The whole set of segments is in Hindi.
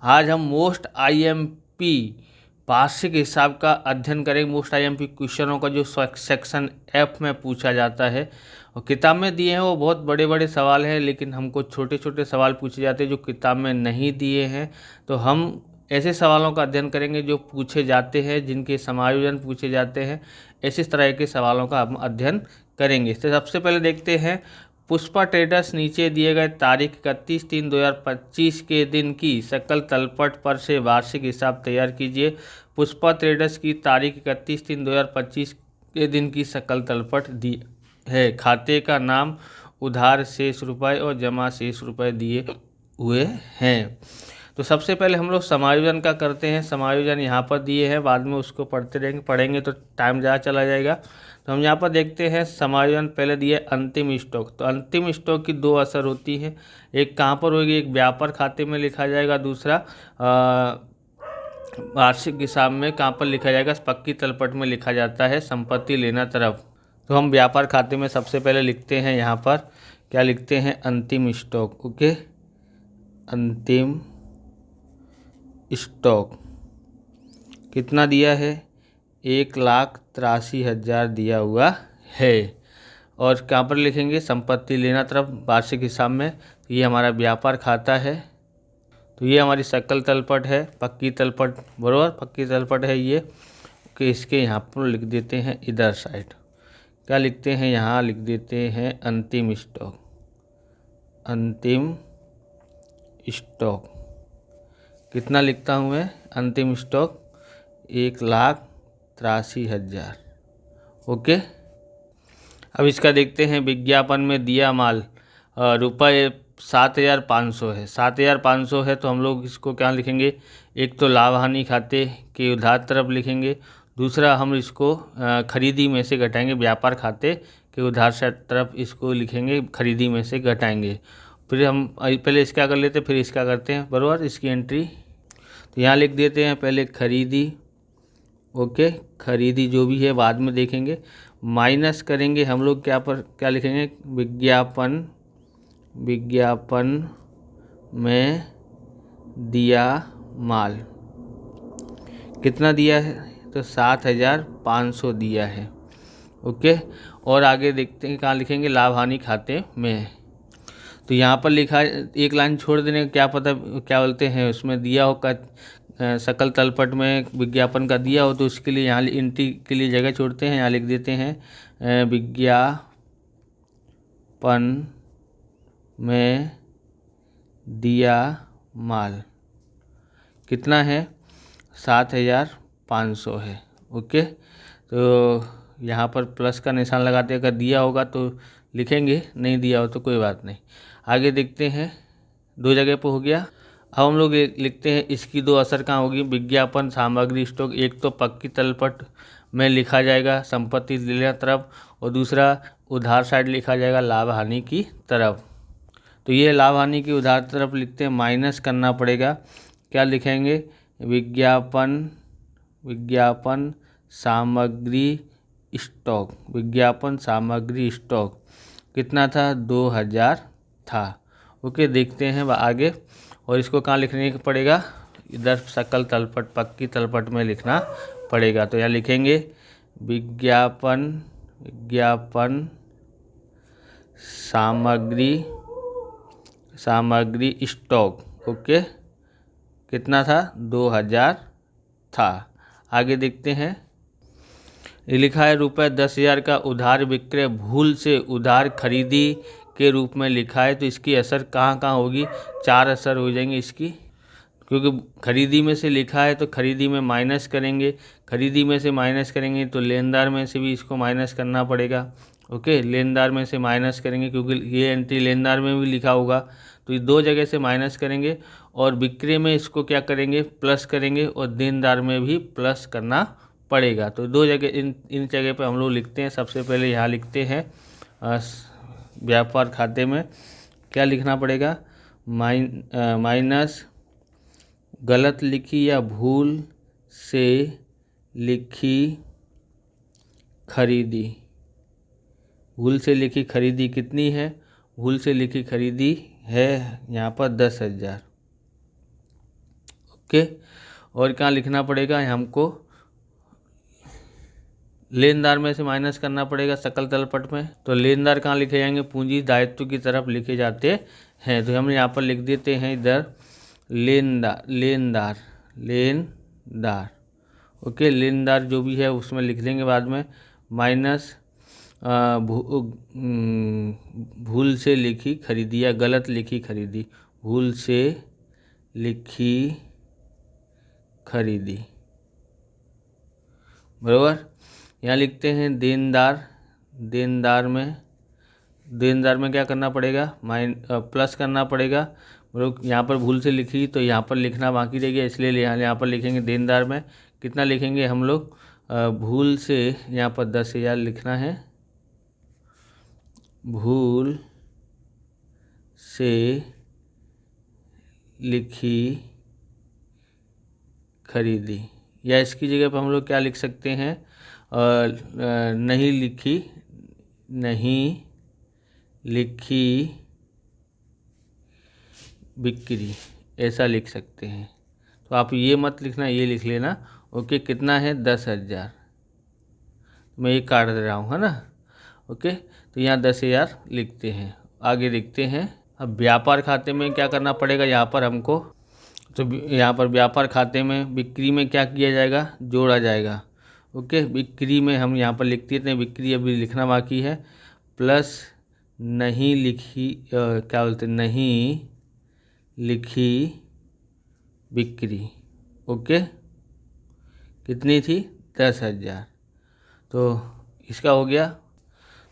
आज हम मोस्ट आईएमपी वार्षिक हिसाब का अध्ययन करेंगे। मोस्ट आईएमपी क्वेश्चनों का जो सेक्शन एफ में पूछा जाता है और किताब में दिए हैं वो बहुत बड़े बड़े सवाल हैं, लेकिन हमको छोटे छोटे सवाल पूछे जाते हैं जो किताब में नहीं दिए हैं। तो हम ऐसे सवालों का अध्ययन करेंगे जो पूछे जाते हैं, जिनके समायोजन पूछे जाते हैं। ऐसे तरह के सवालों का हम अध्ययन करेंगे। तो सबसे पहले देखते हैं पुष्पा ट्रेडर्स नीचे दिए गए तारीख 31/3/2025 के दिन की सकल तलपट पर से वार्षिक हिसाब तैयार कीजिए। पुष्पा ट्रेडर्स की तारीख 31/3/2025 के दिन की सकल तलपट दी है। खाते का नाम, उधार शेष रुपए और जमा शेष रुपए दिए हुए हैं। तो सबसे पहले हम लोग समायोजन का करते हैं। समायोजन यहाँ पर दिए हैं, बाद में उसको पढ़ेंगे तो टाइम ज़्यादा चला जाएगा। तो हम यहाँ पर देखते हैं समायोजन पहले दिए अंतिम स्टॉक। तो अंतिम स्टॉक की दो असर होती है, एक कहाँ पर होगी, एक व्यापार खाते में लिखा जाएगा, दूसरा वार्षिक हिसाब में कहाँ पर लिखा जाएगा, पक्की तलपट में लिखा जाता है संपत्ति लेना तरफ। तो हम व्यापार खाते में सबसे पहले लिखते हैं, यहाँ पर क्या लिखते हैं, अंतिम स्टॉक। ओके, अंतिम स्टॉक कितना दिया है, 1,83,000 दिया हुआ है। और कहाँ पर लिखेंगे, संपत्ति लेना तरफ वार्षिक हिसाब में। तो ये हमारा व्यापार खाता है। तो ये हमारी सकल तलपट है, पक्की तलपट, बराबर पक्की तलपट है ये। कि इसके यहाँ पर लिख देते हैं इधर साइड, क्या लिखते हैं, यहाँ लिख देते हैं अंतिम स्टॉक। अंतिम स्टॉक कितना लिखता हूँ मैं, अंतिम स्टॉक 1,83,000। ओके, अब इसका देखते हैं विज्ञापन में दिया माल रुपये 7,500 है। 7,500 है तो हम लोग इसको क्या लिखेंगे, एक तो लाभ हानि खाते के उधार तरफ लिखेंगे, दूसरा हम इसको खरीदी में से घटाएंगे, व्यापार खाते के उधार तरफ इसको लिखेंगे, खरीदी में से घटाएंगे। फिर हम पहले इसका कर लेते हैं, फिर इसका करते हैं, बराबर इसकी एंट्री। तो यहाँ लिख देते हैं पहले खरीदी। ओके, खरीदी जो भी है बाद में देखेंगे। माइनस करेंगे हम लोग क्या लिखेंगे, विज्ञापन। विज्ञापन में दिया माल कितना दिया है, तो 7,500 दिया है। ओके, और आगे देखते हैं कहाँ लिखेंगे, लाभ हानि खाते में। तो यहाँ पर लिखा एक लाइन छोड़ देने का, क्या पता क्या बोलते हैं उसमें दिया हो का सकल तलपट में विज्ञापन का दिया हो, तो उसके लिए यहाँ एंट्री के लिए जगह छोड़ते हैं, यहाँ लिख देते हैं विज्ञापन में दिया माल कितना है, 7,500 है। ओके, तो यहाँ पर प्लस का निशान लगाते हैं, अगर दिया होगा तो लिखेंगे, नहीं दिया हो तो कोई बात नहीं। आगे देखते हैं, दो जगह पर हो गया। अब हम लोग लिखते हैं इसकी दो असर कहाँ होगी, विज्ञापन सामग्री स्टॉक, एक तो पक्की तलपट में लिखा जाएगा संपत्ति लेना तरफ, और दूसरा उधार साइड लिखा जाएगा लाभ हानि की तरफ। तो ये लाभ हानि की उधार तरफ लिखते हैं, माइनस करना पड़ेगा, क्या लिखेंगे, विज्ञापन सामग्री स्टॉक। विज्ञापन सामग्री स्टॉक कितना था, 2,000 था। ओके, देखते हैं आगे। और इसको कहाँ लिखने पड़ेगा, इधर सकल तलपट पक्की तलपट में लिखना पड़ेगा। तो यहाँ लिखेंगे विज्ञापन सामग्री स्टॉक। ओके, कितना था, 2,000 था। आगे देखते हैं, लिखा है रुपये 10,000 का उधार विक्रय भूल से उधार खरीदी के रूप में लिखा है। तो इसकी असर कहाँ कहाँ होगी, 4 असर हो जाएंगे इसकी, क्योंकि खरीदी में से लिखा है तो खरीदी में माइनस करेंगे, खरीदी में से माइनस करेंगे तो लेनदार में से भी इसको माइनस करना पड़ेगा। ओके, लेनदार में से माइनस करेंगे क्योंकि ये एंट्री लेनदार में भी लिखा होगा, तो ये दो जगह से माइनस करेंगे। और विक्रय में इसको क्या करेंगे, प्लस करेंगे, और देनदार में भी प्लस करना पड़ेगा। तो दो जगह इन जगह पे हम लोग लिखते हैं। सबसे पहले यहाँ लिखते हैं व्यापार खाते में क्या लिखना पड़ेगा, माइनस गलत लिखी या भूल से लिखी खरीदी। भूल से लिखी खरीदी कितनी है, भूल से लिखी खरीदी है यहाँ पर 10,000। ओके। और क्या लिखना पड़ेगा हमको, लेनदार में से माइनस करना पड़ेगा सकल तलपट में। तो लेनदार कहाँ लिखे जाएंगे, पूंजी दायित्व की तरफ लिखे जाते हैं। तो हम यहाँ पर लिख देते हैं इधर लेनदार। ओके, लेनदार जो भी है उसमें लिख देंगे बाद में, माइनस भूल से लिखी खरीदी या गलत लिखी खरीदी, भूल से लिखी खरीदी, बराबर। यहाँ लिखते हैं देनदार में क्या करना पड़ेगा, प्लस करना पड़ेगा। मतलब यहाँ पर भूल से लिखी तो यहाँ पर लिखना बाकी रह गया, इसलिए यहाँ पर लिखेंगे देनदार में कितना लिखेंगे हम लोग, भूल से यहाँ पर 10,000 लिखना है, भूल से लिखी खरीदी। या इसकी जगह पर हम लोग क्या लिख सकते हैं, नहीं लिखी बिक्री, ऐसा लिख सकते हैं। तो आप ये मत लिखना, ये लिख लेना। ओके, कितना है 10,000, मैं ये काट दे रहा हूँ, है ना। ओके, तो यहाँ 10,000 लिखते हैं। आगे देखते हैं, अब व्यापार खाते में क्या करना पड़ेगा यहाँ पर हमको। तो यहाँ पर व्यापार खाते में बिक्री में क्या किया जाएगा, जोड़ा जाएगा। ओके, बिक्री में हम यहाँ पर लिख देते हैं, बिक्री अभी लिखना बाकी है, प्लस नहीं लिखी बिक्री। ओके, कितनी थी 10,000, तो इसका हो गया।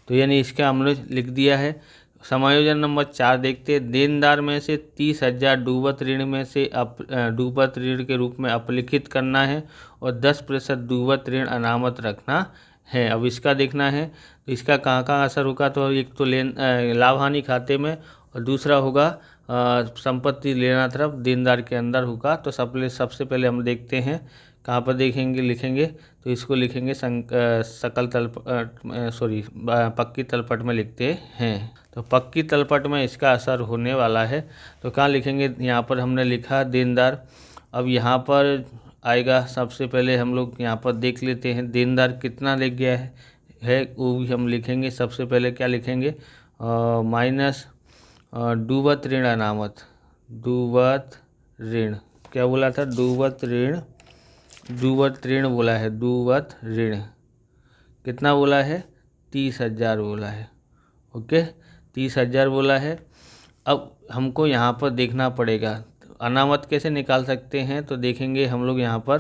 तो यानी इसका हमने लिख दिया है। समायोजन नंबर 4 देखते हैं, देनदार में से 30,000 डूबत ऋण में से डूबत ऋण के रूप में अपलिखित करना है और 10% डूबत ऋण अनामत रखना है। अब इसका देखना है, तो इसका कहाँ कहाँ असर होगा। तो एक तो लाभ हानि खाते में, और दूसरा होगा संपत्ति लेना तरफ देनदार के अंदर होगा। तो सबसे पहले हम देखते हैं कहाँ पर देखेंगे, लिखेंगे तो इसको लिखेंगे पक्की तलपट में लिखते हैं। तो पक्की तलपट में इसका असर होने वाला है। तो कहाँ लिखेंगे, यहाँ पर हमने लिखा देनदार। अब यहाँ पर आएगा, सबसे पहले हम लोग यहाँ पर देख लेते हैं देनदार कितना ले गया है वो भी हम लिखेंगे। सबसे पहले क्या लिखेंगे, माइनस डूबत ऋण अनामत, डूबत ऋण क्या बोला था, डूबत ऋण बोला है, डूबत ऋण कितना बोला है, 30,000 बोला है। ओके, 30,000 बोला है। अब हमको यहाँ पर देखना पड़ेगा अनामत कैसे निकाल सकते हैं। तो देखेंगे हम लोग यहाँ पर,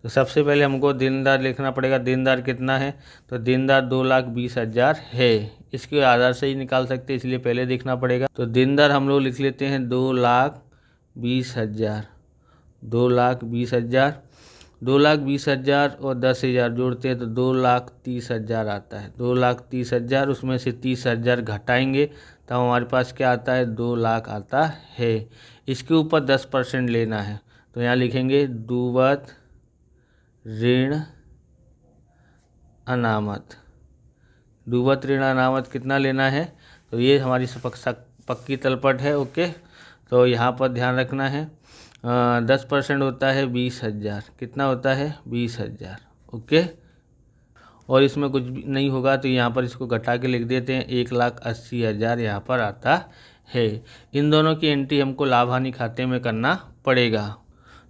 तो सबसे पहले हमको देनदार लिखना पड़ेगा। देनदार कितना है, तो देनदार 2,20,000 है। इसके आधार से ही निकाल सकते हैं, इसलिए पहले देखना पड़ेगा। तो देनदार हम लोग लिख लेते हैं 2,20,000, 2,20,000, 2,20,000 और 10,000 जोड़ते हैं तो 2,30,000 आता है। 2,30,000 उसमें से 30,000 घटाएंगे तो हमारे पास क्या आता है, 2 लाख आता है। इसके ऊपर 10% लेना है, तो यहाँ लिखेंगे डूबत ऋण अनामत। डूबत ऋण अनामत कितना लेना है, तो ये हमारी पक्की तलपट है। ओके, तो यहाँ पर ध्यान रखना है 10% होता है 20,000, कितना होता है 20,000। ओके, और इसमें कुछ भी नहीं होगा तो यहाँ पर इसको घटा के लिख देते हैं, 1,80,000 यहाँ पर आता है। इन दोनों की एंट्री हमको लाभ हानि खाते में करना पड़ेगा।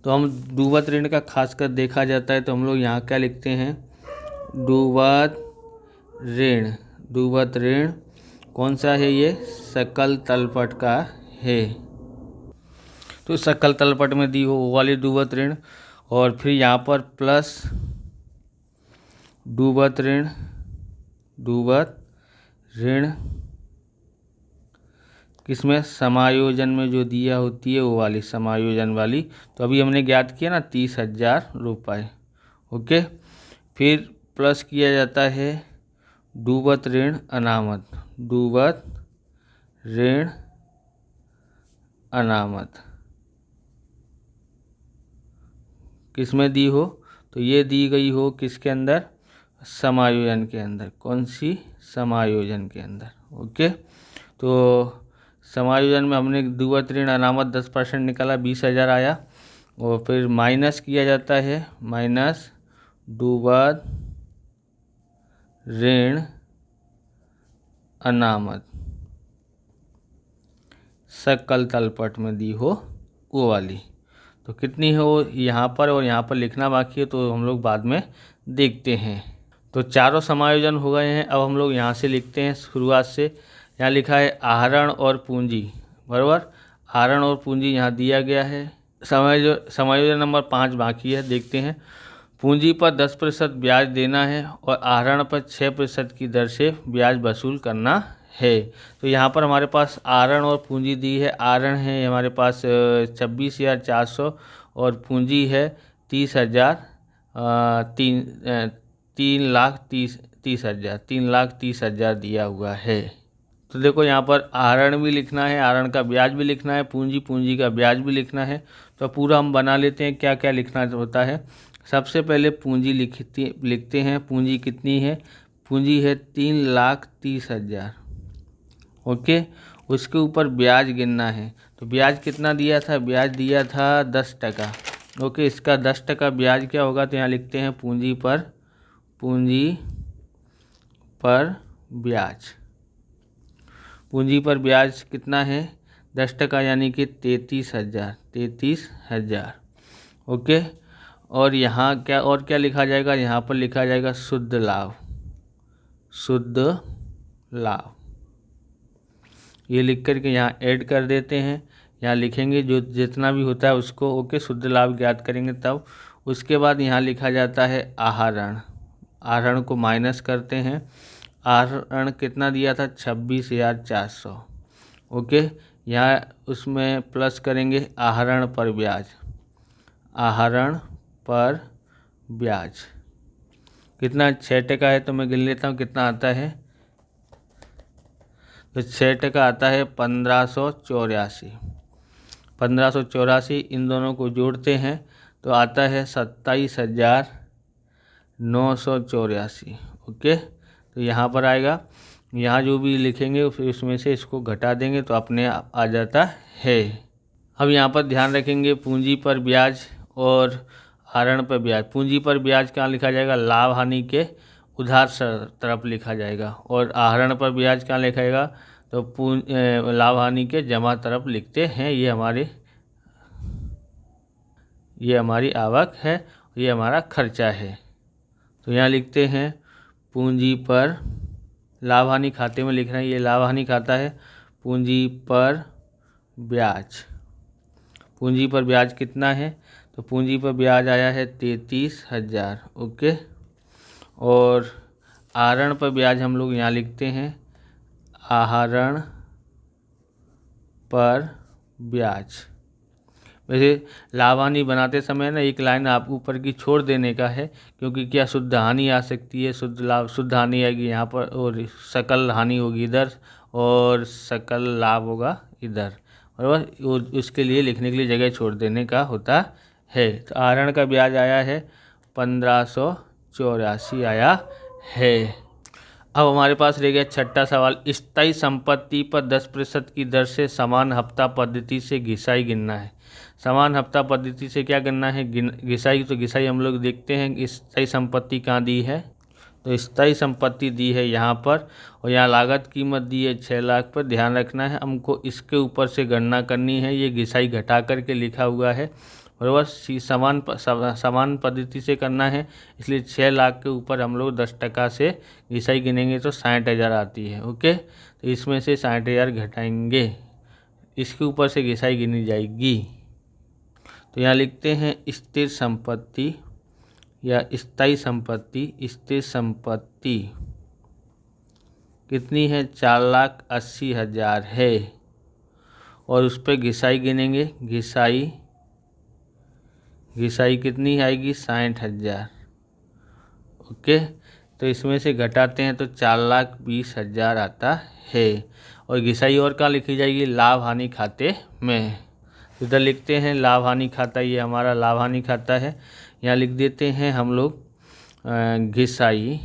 तो हम डूबत ऋण का खासकर देखा जाता है, तो हम लोग यहाँ क्या लिखते हैं, डूबत ऋण कौन सा है, ये सकल तलपट का है। तो सकल तलपट में दी हो वो वाली डूबत ऋण, और फिर यहाँ पर प्लस डूबत ऋण किसमें, समायोजन में जो दिया होती है वो वाली, समायोजन वाली। तो अभी हमने ज्ञात किया ना 30,000 रुपये। ओके, फिर प्लस किया जाता है डूबत ऋण अनामत, डूबत ऋण अनामत किसमें दी हो, तो ये दी गई हो किसके अंदर, समायोजन के अंदर। कौन सी, समायोजन के अंदर। ओके, तो समायोजन में हमने डूबत ऋण अनामत 10% निकाला, 20,000 आया। और फिर माइनस किया जाता है, माइनस डूबत ऋण अनामत, सकल तलपट में दी हो वो वाली। तो कितनी है वो यहाँ पर और यहाँ पर लिखना बाकी है, तो हम लोग बाद में देखते हैं। तो चारों समायोजन हो गए हैं। अब हम लोग यहाँ से लिखते हैं शुरुआत से। यहाँ लिखा है आहरण और पूंजी, बराबर। आहरण और पूंजी यहाँ दिया गया है। समायोजन नंबर 5 बाकी है, देखते हैं। पूंजी पर 10% ब्याज देना है और आहरण पर 6% की दर से ब्याज वसूल करना है। तो यहाँ पर हमारे पास आहरण और पूंजी दी है। आहरण है हमारे पास 26,400 और पूंजी है 30,000, 3,30,000 दिया हुआ है। तो देखो यहाँ पर आहरण भी लिखना है, आहरण का ब्याज भी लिखना है, पूंजी का ब्याज भी लिखना है। तो पूरा हम बना लेते हैं क्या क्या लिखना होता है। सबसे पहले पूंजी लिखते हैं। पूंजी कितनी है? पूंजी है 3,30,000। ओके, उसके ऊपर ब्याज गिनना है। तो ब्याज कितना दिया था? ब्याज दिया था 10%। ओके, इसका 10% ब्याज क्या होगा? तो यहाँ लिखते हैं पूंजी पर ब्याज। पूंजी पर ब्याज कितना है? 10%, यानी कि 33,000। ओके, और यहाँ क्या लिखा जाएगा? यहाँ पर लिखा जाएगा शुद्ध लाभ। ये लिख करके यहाँ ऐड कर देते हैं। यहाँ लिखेंगे जो जितना भी होता है उसको। ओके, शुद्ध लाभ ज्ञात करेंगे तब। उसके बाद यहाँ लिखा जाता है आहरण। आहरण को माइनस करते हैं। आहरण कितना दिया था? 26,400। ओके, यहाँ उसमें प्लस करेंगे आहरण पर ब्याज। आहरण पर ब्याज कितना? 6% है। तो मैं गिन लेता हूँ कितना आता है। तो 6% आता है 1584। 1584, इन दोनों को जोड़ते हैं तो आता है 27,984। ओके, तो यहाँ पर आएगा। यहाँ जो भी लिखेंगे फिर उसमें से इसको घटा देंगे तो अपने आप आ जाता है। अब यहाँ पर ध्यान रखेंगे पूंजी पर ब्याज और आहरण पर ब्याज। पूंजी पर ब्याज कहाँ लिखा जाएगा? लाभ हानि के उधार तरफ लिखा जाएगा। और आहरण पर ब्याज कहाँ लिखा जाएगा? तो लाभ हानि के जमा तरफ लिखते हैं। ये हमारी आवक है, ये हमारा खर्चा है। तो यहाँ लिखते हैं पूंजी पर, लाभ हानि खाते में लिख रहे हैं, ये लाभ हानि खाता है। पूंजी पर ब्याज। पूंजी पर ब्याज कितना है? तो पूंजी पर ब्याज आया है 33,000। ओके, और आहरण पर ब्याज हम लोग यहाँ लिखते हैं आहरण पर ब्याज। वैसे लाभ हानि बनाते समय ना एक लाइन आप ऊपर की छोड़ देने का है, क्योंकि क्या शुद्ध हानि आ सकती है, शुद्ध हानि आएगी यहाँ पर, और सकल हानि होगी इधर और सकल लाभ होगा इधर, बराबर। उसके लिए लिखने के लिए जगह छोड़ देने का होता है। तो आहरण का ब्याज आया है 1584 आया है। अब हमारे पास रह गया छठा सवाल। स्थायी संपत्ति पर 10% की दर से समान हफ्ता पद्धति से घिसाई गिनना है। समान हफ्ता पद्धति से क्या करना है? घिसाई। तो घिसाई हम लोग देखते हैं स्थायी संपत्ति कहाँ दी है। तो स्थायी संपत्ति दी है यहाँ पर, और यहाँ लागत कीमत दी है 6 लाख पर। ध्यान रखना है हमको इसके ऊपर से गणना करनी है। ये घिसाई घटा करके लिखा हुआ है, बराबर। समान पद्धति से करना है, इसलिए 6 लाख के ऊपर हम लोग 10% से घिसाई गिनेंगे तो 60,000 आती है। ओके, तो इसमें से 60,000 घटाएंगे, इसके ऊपर से घिसाई गिनी जाएगी। तो यहाँ लिखते हैं स्थिर संपत्ति या स्थायी संपत्ति। स्थिर संपत्ति कितनी है? 4,80,000 है, और उस पर घिसाई गिनेंगे। घिसाई कितनी आएगी? 60,000। ओके, तो इसमें से घटाते हैं तो 4,20,000 आता है, और घिसाई और कहाँ लिखी जाएगी? लाभ हानि खाते में। इधर लिखते हैं लाभ हानि खाता, ये हमारा लाभ हानि खाता है। यहाँ लिख देते हैं हम लोग घिसाई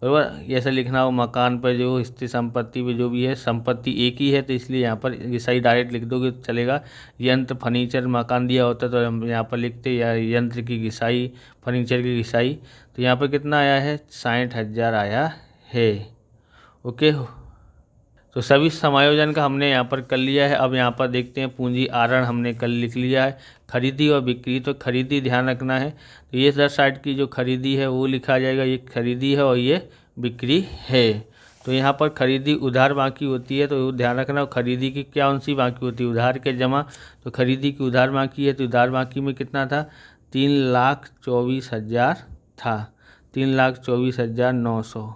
बराबर। ऐसा लिखना हो मकान पर जो स्थित संपत्ति पे जो भी है, संपत्ति एक ही है तो इसलिए यहाँ पर घिसाई डायरेक्ट लिख दोगे तो चलेगा। यंत्र फर्नीचर मकान दिया होता तो हम यहाँ पर लिखते या यंत्र की घिसाई, फर्नीचर की घिसाई। तो यहाँ पर कितना आया है, 60,000 आया है। ओके, तो सभी समायोजन का हमने यहाँ पर कर लिया है। अब यहाँ पर देखते हैं पूंजी आहरण हमने कल लिख लिया है। खरीदी और बिक्री, तो खरीदी ध्यान रखना है, तो ये 1060 की जो खरीदी है वो लिखा जाएगा, ये खरीदी है और ये बिक्री है। तो यहाँ पर खरीदी उधार बाकी होती है तो ध्यान रखना, खरीदी की क्या कौन सी बाकी होती है, उधार के जमा। तो खरीदी की उधार बाकी है तो उधार बाकी में कितना था, 3,24,000 था, 3,24,900।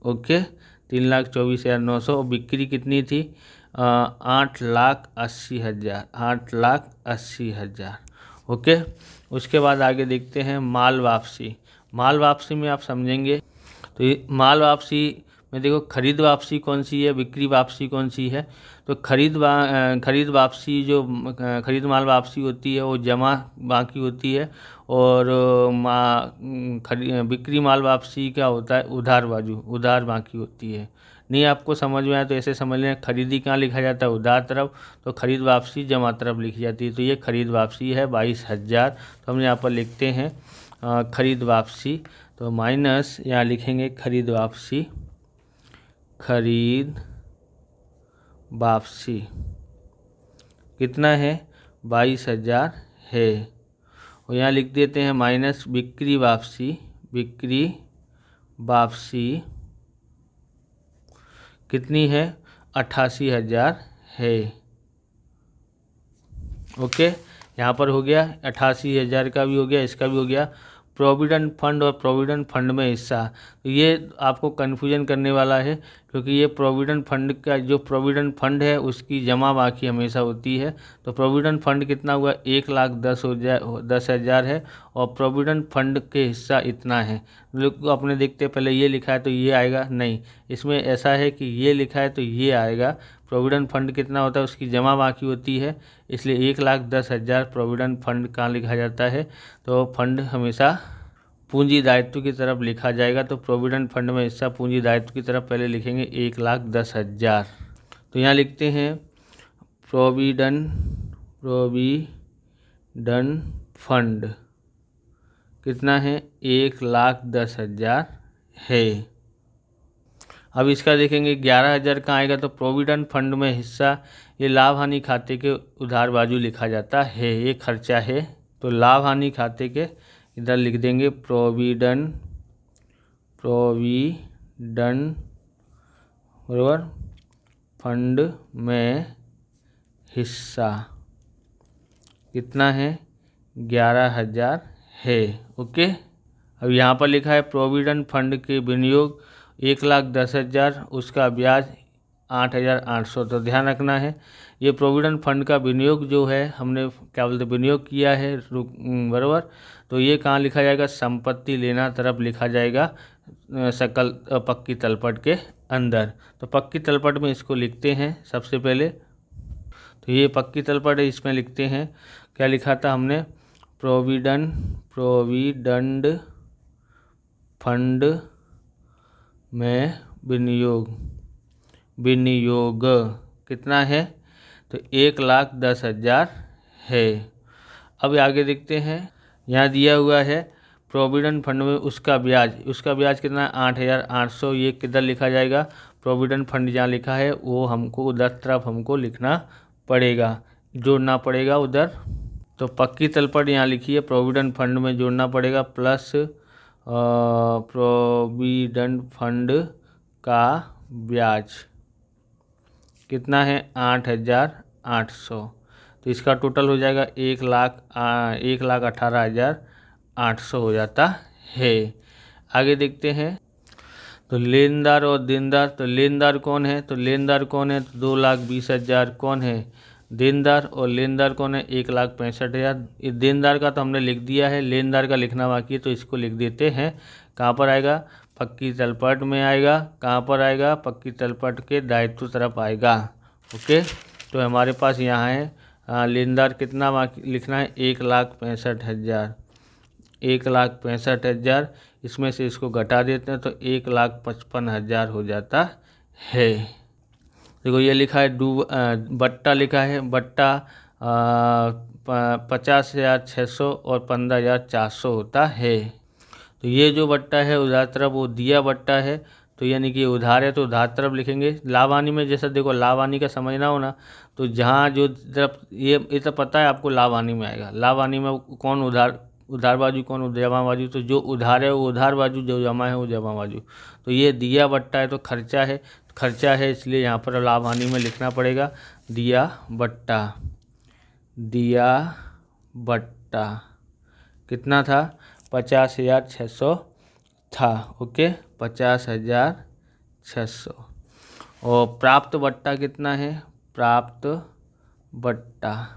ओके, 3,24,900। और बिक्री कितनी थी, 8,80,000, 8,80,000। ओके, उसके बाद आगे देखते हैं माल वापसी। माल वापसी में आप समझेंगे तो ये माल वापसी में देखो, खरीद वापसी कौन सी है, बिक्री वापसी कौन सी है। तो खरीद वापसी जो खरीद माल वापसी होती है वो जमा बाकी होती है, और बिक्री माल वापसी क्या होता है, उधार बाकी होती है। नहीं आपको समझ में आया तो ऐसे समझ लें, खरीदी कहाँ लिखा जाता है, उधार तरफ, तो खरीद वापसी जमा तरफ लिखी जाती है। तो ये खरीद वापसी है 22,000। तो हम यहाँ पर लिखते हैं खरीद वापसी, तो माइनस यहाँ लिखेंगे खरीद वापसी, खरीद वापसी कितना है, 22,000 है। और यहाँ लिख देते हैं माइनस बिक्री वापसी, बिक्री वापसी कितनी है, 88,000 है। ओके, यहाँ पर हो गया 88,000 का भी हो गया, इसका भी हो गया। प्रोविडेंट फंड और प्रोविडेंट फंड में हिस्सा, तो ये आपको कन्फ्यूजन करने वाला है, क्योंकि ये प्रोविडेंट फंड का जो प्रोविडेंट फंड है उसकी जमा बाकी हमेशा होती है। तो प्रोविडेंट फंड कितना हुआ, 1,10,000 है, और प्रोविडेंट फंड के हिस्सा इतना है। लोग अपने देखते पहले ये लिखा है तो ये आएगा, नहीं, इसमें ऐसा है कि ये लिखा है तो ये आएगा। प्रोविडेंट फंड कितना होता है, उसकी जमा बाकी होती है, इसलिए 1,10,000 प्रोविडेंट फंड कहाँ लिखा जाता है, तो फंड हमेशा पूंजी दायित्व की तरफ लिखा जाएगा। तो प्रोविडेंट फंड में हिस्सा पूंजी दायित्व की तरफ पहले लिखेंगे 1,10,000। तो यहाँ लिखते हैं प्रोविडेंट फंड कितना है, 1,10,000 है। अब इसका देखेंगे 11,000 कहाँ आएगा, तो प्रोविडेंट फंड में हिस्सा, ये लाभ हानि खाते के उधार बाजू लिखा जाता है, ये खर्चा है। तो लाभ हानि खाते के इधर लिख देंगे प्रोविडेंट बराबर फंड में हिस्सा कितना है, 11,000 है। ओके, अब यहाँ पर लिखा है प्रोविडेंट फंड के विनियोग 1,10,000, उसका ब्याज 8,800। तो ध्यान रखना है, ये प्रोविडेंट फंड का विनियोग जो है हमने क्या बोलते विनियोग किया है बराबर, तो ये कहाँ लिखा जाएगा, संपत्ति लेना तरफ लिखा जाएगा, सकल पक्की तलपट के अंदर। तो पक्की तलपट में इसको लिखते हैं सबसे पहले, तो ये पक्की तलपट है, इसमें लिखते हैं क्या लिखा था हमने, प्रोविडेंट फंड में विनियोग कितना है, तो 1,10,000 है। अब आगे देखते हैं, यहाँ दिया हुआ है प्रोविडेंट फंड में उसका ब्याज कितना है, 8,800। ये किधर लिखा जाएगा, प्रोविडेंट फंड जहाँ लिखा है वो हमको उधर तरफ हमको लिखना पड़ेगा, जोड़ना पड़ेगा उधर। तो पक्की तलपट यहाँ लिखी है, प्रोविडेंट फंड में जोड़ना पड़ेगा, प्लस प्रोविडेंट फंड का ब्याज कितना है, 8,800। तो इसका टोटल हो जाएगा 1,18,800 हो जाता है। आगे देखते हैं, तो लेनदार और देनदार, तो लेनदार कौन है, तो 2,20,000 कौन है, देनदार, और लेनदार कौन है, 1,65,000। इस देनदार का तो हमने लिख दिया है, लेनदार का लिखना बाकी है, तो इसको लिख देते हैं। कहाँ पर आएगा, पक्की तलपट में आएगा, कहाँ पर आएगा, पक्की तलपट के दायित्व तरफ आएगा। ओके, तो हमारे पास यहाँ है लेनदार कितना बाकी लिखना है, 1,65,000, 1,65,000। इसमें से इसको घटा देते हैं तो 1,55,000 हो जाता है। देखो ये लिखा है बट्टा लिखा है, बट्टा 50,600 और 15,400 होता है। तो ये जो बट्टा है उधार तरफ वो दिया बट्टा है, तो यानी कि उधार है तो उधार तरफ लिखेंगे। लाभानी में जैसा देखो लाभानी का समझना हो ना, तो जहाँ जो तरफ ये तो पता है आपको लाभानी में आएगा। लाभानी में कौन उधार बाजू कौन जमा बाजू, तो जो उधार है वो उधार बाजू, जो जमा है वो जमा बाजू। तो ये दिया बट्टा है तो खर्चा है इसलिए यहाँ पर लाभानी में लिखना पड़ेगा दिया बट्टा कितना था 50,600 था। ओके 50,600। और प्राप्त बट्टा कितना है, प्राप्त बट्टा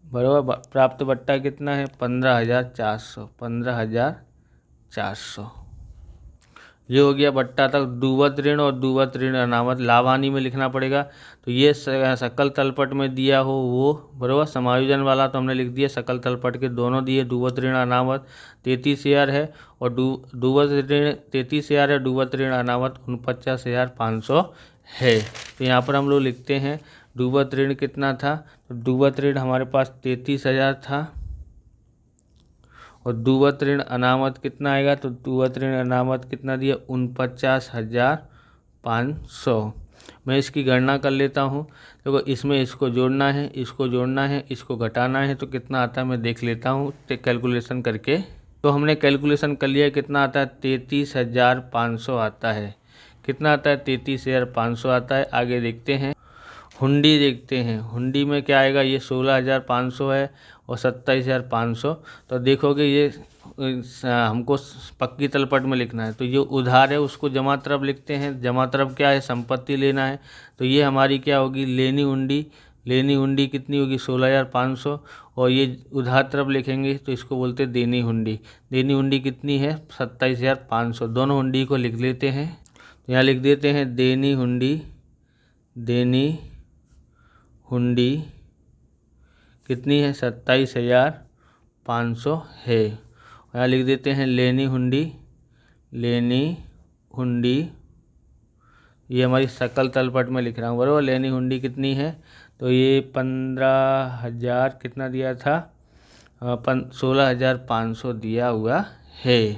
बराबर, प्राप्त बट्टा कितना है 15,400। ये हो गया बट्टा तक। डूबत ऋण और डूबत ऋण अनामत लाभानी में लिखना पड़ेगा। तो ये सकल तलपट में दिया हो वो बराबर, समायोजन वाला तो हमने लिख दिया, सकल तलपट के दोनों दिए। डूबत ऋण अनामत 33,000 है और डूबत ऋण 33,000 है, डूबत ऋण अनामत 49,500 है। तो यहाँ पर हम लोग लिखते हैं डूबत ऋण कितना था, तो डूबत ऋण हमारे पास 33,000 था और डूबत ऋण अनामत कितना आएगा, तो डूबत ऋण अनामत कितना दिया 49,500। मैं इसकी गणना कर लेता हूँ। देखो इसमें इसको जोड़ना है, इसको जोड़ना है, इसको घटाना है, तो कितना आता है मैं देख लेता हूँ कैलकुलेशन करके। तो हमने कैलकुलेशन कर लिया, कितना आता है 33,500 आता है। कितना आता है 33,500 आता है। आगे देखते हैं, हुंडी देखते हैं। हुंडी में क्या आएगा, ये 16,500 है और 27,500। तो देखोगे ये हमको पक्की तलपट में लिखना है, तो ये उधार है उसको जमा तरफ लिखते हैं। जमा तरफ क्या है, संपत्ति लेना है। तो ये हमारी क्या होगी, लेनी हुंडी। लेनी हुंडी कितनी होगी 16,500 और ये उधार तरफ लिखेंगे तो इसको बोलते हैं देनी हुंडी। देनी हुंडी कितनी है 27,500। दोनों हुंडी को लिख लेते हैं, तो यहाँ लिख देते हैं देनी हुंडी। देनी हुंडी कितनी है 27,500 है। यहाँ लिख देते हैं लेनी हुंडी। लेनी हुंडी ये हमारी सकल तलपट में लिख रहा हूँ बराबर। लेनी हुंडी कितनी है, तो ये 15,000 कितना दिया था 16,500 दिया हुआ है।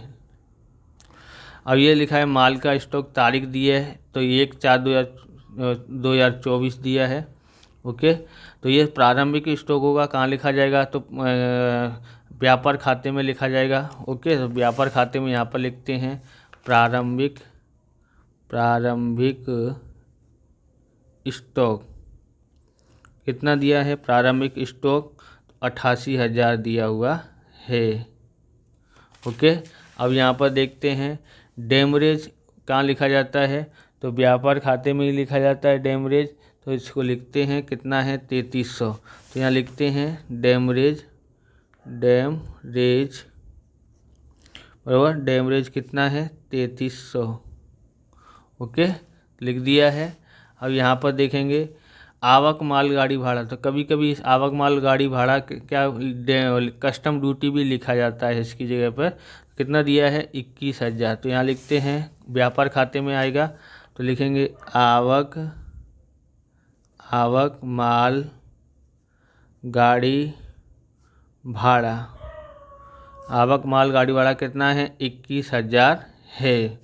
अब ये लिखा है माल का स्टॉक तारीख दिया है, तो 1/4/2024 दिया है। ओके, तो ये प्रारंभिक स्टॉक होगा, कहाँ लिखा जाएगा, तो व्यापार खाते में लिखा जाएगा। ओके, तो व्यापार खाते में यहाँ पर लिखते हैं प्रारंभिक स्टॉक कितना दिया है, प्रारंभिक स्टॉक 88,000 दिया हुआ है। ओके, अब यहाँ पर देखते हैं डेमरेज कहाँ लिखा जाता है, तो व्यापार खाते में ही लिखा जाता है डेमरेज। तो इसको लिखते हैं कितना है 3300। तो यहाँ लिखते हैं डेमरेज बराबर, डेमरेज कितना है 3300। ओके, लिख दिया है। अब यहाँ पर देखेंगे आवक माल गाड़ी भाड़ा, तो कभी कभी इस आवक माल गाड़ी भाड़ा क्या कस्टम ड्यूटी भी लिखा जाता है इसकी जगह पर। कितना दिया है 21,000। तो यहाँ लिखते हैं व्यापार खाते में आएगा, तो लिखेंगे आवक माल गाड़ी भाड़ा। आवक माल गाड़ी भाड़ा कितना है 21,000 है।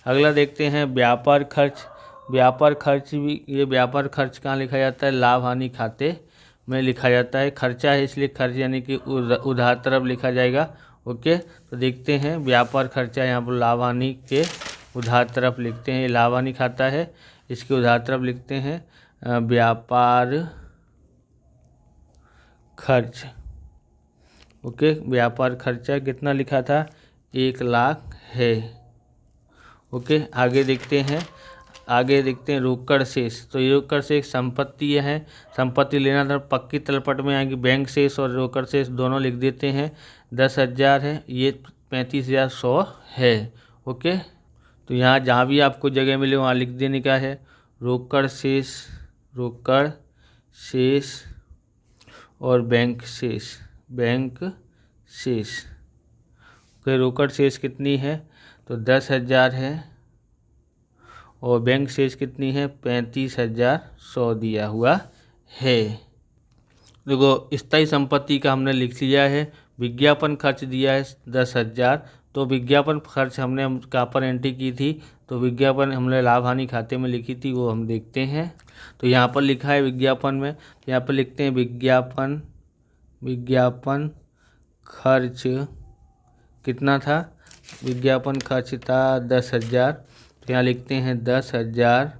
अगला देखते हैं व्यापार खर्च। व्यापार खर्च भी, ये व्यापार खर्च कहाँ लिखा जाता है, लाभ हानि खाते में लिखा जाता है। खर्चा है इसलिए खर्च यानी कि उधार तरफ लिखा जाएगा। ओके, तो देखते हैं व्यापार खर्चा, यहाँ पर लाभ हानि के उधार तरफ लिखते हैं। ये लाभ हानि खाता है, इसके उधार तरफ लिखते हैं व्यापार खर्च। ओके, व्यापार खर्चा कितना लिखा था 1,00,000 है। ओके, आगे देखते हैं रोकड़ शेष। तो ये रोकड़ शेष संपत्ति है, संपत्ति लेना था पक्की तलपट में आएगी। बैंक शेष और रोकड़ शेष दोनों लिख देते हैं। 10,000 है, ये 35,100 है। ओके, तो यहाँ जहाँ भी आपको जगह मिले वहाँ लिख देने का है रोकड़ शेष और बैंक शेष। कोई रोकड़ शेष कितनी है, तो 10,000 है, और बैंक शेष कितनी है, 35,100 दिया हुआ है। देखो स्थायी संपत्ति का हमने लिख लिया है। विज्ञापन खर्च दिया है 10,000, तो विज्ञापन खर्च हमने कहाँ पर एंट्री की थी, तो विज्ञापन हमने लाभ हानि खाते में लिखी थी, वो हम देखते हैं। तो यहाँ पर लिखा है विज्ञापन में, तो यहाँ पर लिखते हैं विज्ञापन खर्च कितना था, विज्ञापन खर्च था 10,000, तो यहाँ लिखते हैं 10,000।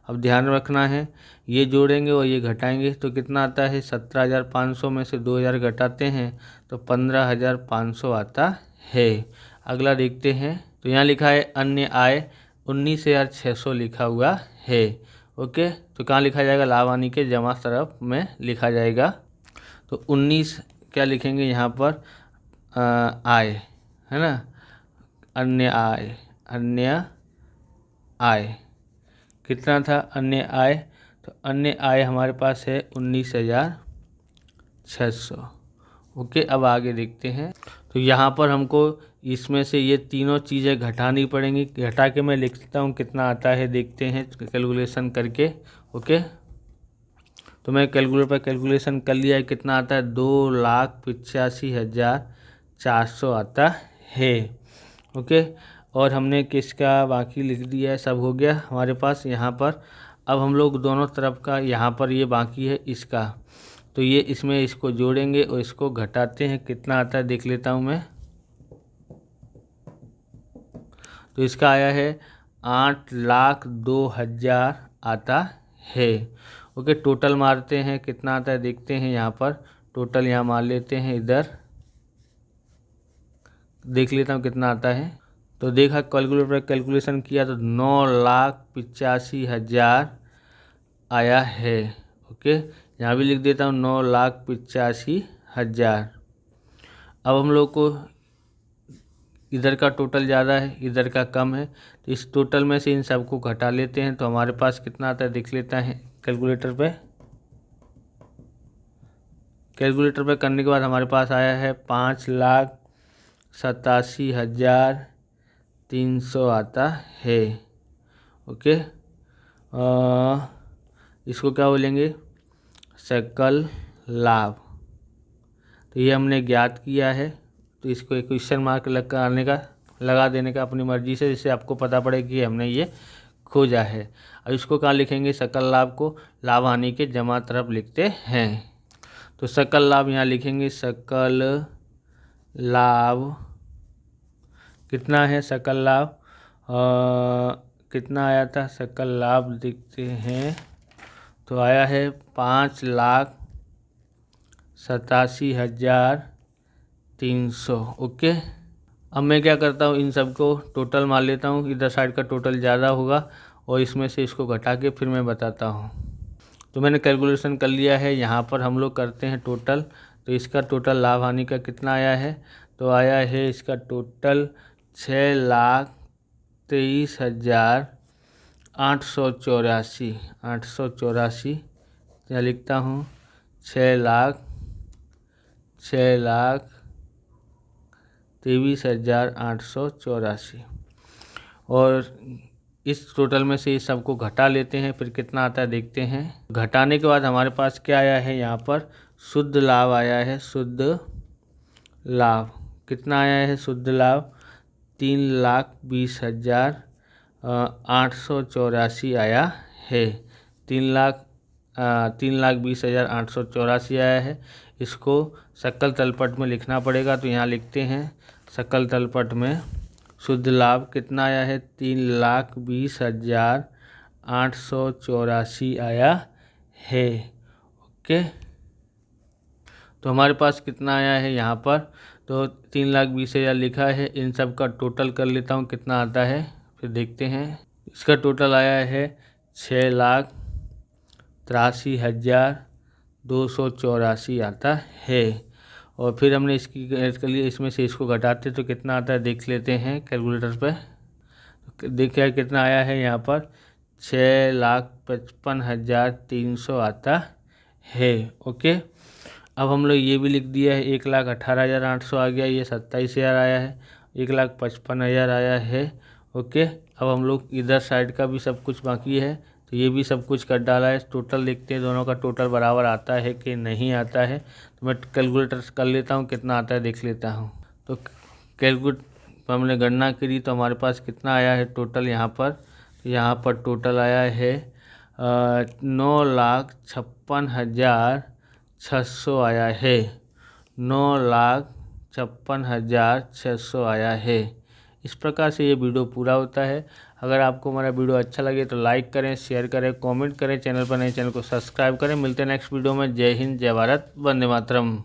अब ध्यान रखना है, ये जोड़ेंगे और ये घटाएंगे तो कितना आता है, 17,500 में से 2,000 घटाते हैं तो 15,500 आता है। अगला देखते हैं, तो यहाँ लिखा है अन्य आय 19,600 लिखा हुआ है। ओके, तो कहाँ लिखा जाएगा, लाभ हानि के जमा तरफ में लिखा जाएगा। तो 19 क्या लिखेंगे यहाँ पर, आय है ना, अन्य आय कितना था, अन्य आय, तो अन्य आय हमारे पास है 19,600। ओके, अब आगे देखते हैं। तो यहाँ पर हमको इसमें से ये तीनों चीज़ें घटानी पड़ेंगी। घटा के मैं लिखता हूँ कितना आता है, देखते हैं कैलकुलेशन करके। ओके, तो मैं कैलकुलेटर पर कैलकुलेशन कर लिया है, कितना आता है, 2,85,400 आता है। ओके, और हमने किसका बाकी लिख दिया है, सब हो गया हमारे पास यहाँ पर। अब हम लोग दोनों तरफ का, यहाँ पर ये बाकी है इसका, तो ये इसमें इसको जोड़ेंगे और इसको घटाते हैं, कितना आता है देख लेता हूँ मैं। तो इसका आया है 8,02,000 आता है। ओके, टोटल मारते हैं, कितना आता है देखते हैं। यहाँ पर टोटल यहाँ मार लेते हैं, इधर देख लेता हूँ कितना आता है। तो देखा कैलकुलेटर पर कैलकुलेशन किया तो 9,85,000 आया है। ओके, यहाँ भी लिख देता हूँ 9,85,000। अब हम लोग को इधर का टोटल ज़्यादा है, इधर का कम है, तो इस टोटल में से इन सबको घटा लेते हैं, तो हमारे पास कितना आता है देख लेता है कैलकुलेटर पे। कैलकुलेटर पे करने के बाद हमारे पास आया है 5,87,300 आता है। ओके, इसको क्या बोलेंगे, सकल लाभ। तो ये हमने ज्ञात किया है, तो इसको एक क्वेश्चन मार्क लगा देने का अपनी मर्जी से, जिससे आपको पता पड़े कि हमने ये खोजा है। अब इसको कहाँ लिखेंगे, सकल लाभ को लाभ हानि के जमा तरफ लिखते हैं। तो सकल लाभ यहाँ लिखेंगे, सकल लाभ कितना है, सकल लाभ कितना आया था, सकल लाभ देखते हैं, तो आया है 5,87,300। ओके, अब मैं क्या करता हूँ, इन सबको टोटल मार लेता हूँ, इधर साइड का टोटल ज़्यादा होगा और इसमें से इसको घटा के फिर मैं बताता हूँ। तो मैंने कैलकुलेशन कर लिया है, यहाँ पर हम लोग करते हैं टोटल। तो इसका टोटल लाभ हानि का कितना आया है, तो आया है इसका टोटल 6,23,884। यहाँ लिखता हूँ 6,23,884। और इस टोटल में से इस सबको घटा लेते हैं, फिर कितना आता है देखते हैं। घटाने के बाद हमारे पास क्या आया है, यहाँ पर शुद्ध लाभ आया है। शुद्ध लाभ कितना आया है, शुद्ध लाभ 3,20,884 आया है। 3,20,884 आया है। इसको सकल तलपट में लिखना पड़ेगा, तो यहाँ लिखते हैं सकल तलपट में शुद्ध लाभ कितना आया है, 3,20,884 आया है। ओके, तो हमारे पास कितना आया है यहाँ पर, तो 3,20,000 लिखा है। इन सब का टोटल कर लेता हूँ कितना आता है, फिर देखते हैं। इसका टोटल आया है 6,83,284 आता है। और फिर हमने इसकी कर लिए, इसमें से इसको घटाते तो कितना आता है देख लेते हैं कैलकुलेटर पे। देखिए कितना आया है यहाँ पर, 6,55,300 आता है। ओके, अब हम लोग ये भी लिख दिया है 1,18,800 आ गया, ये 27,000 आया है, 1,55,000 आया है। ओके, अब हम लोग इधर साइड का भी सब कुछ बाकी है, तो ये भी सब कुछ कर डाला है। टोटल देखते हैं दोनों का टोटल बराबर आता है कि नहीं आता है। तो मैं कैलकुलेटर कर लेता हूँ कितना आता है, देख लेता हूँ। तो कैलकुलेट हमने गणना करी तो हमारे पास कितना आया है टोटल यहाँ पर। तो यहाँ पर टोटल आया है 9,56,600 आया है, 9,56,600 आया है। इस प्रकार से ये वीडियो पूरा होता है। अगर आपको हमारा वीडियो अच्छा लगे तो लाइक करें, शेयर करें, कमेंट करें, चैनल पर नए चैनल को सब्सक्राइब करें। मिलते हैं नेक्स्ट वीडियो में। जय हिंद, जय भारत, वंदे मातरम।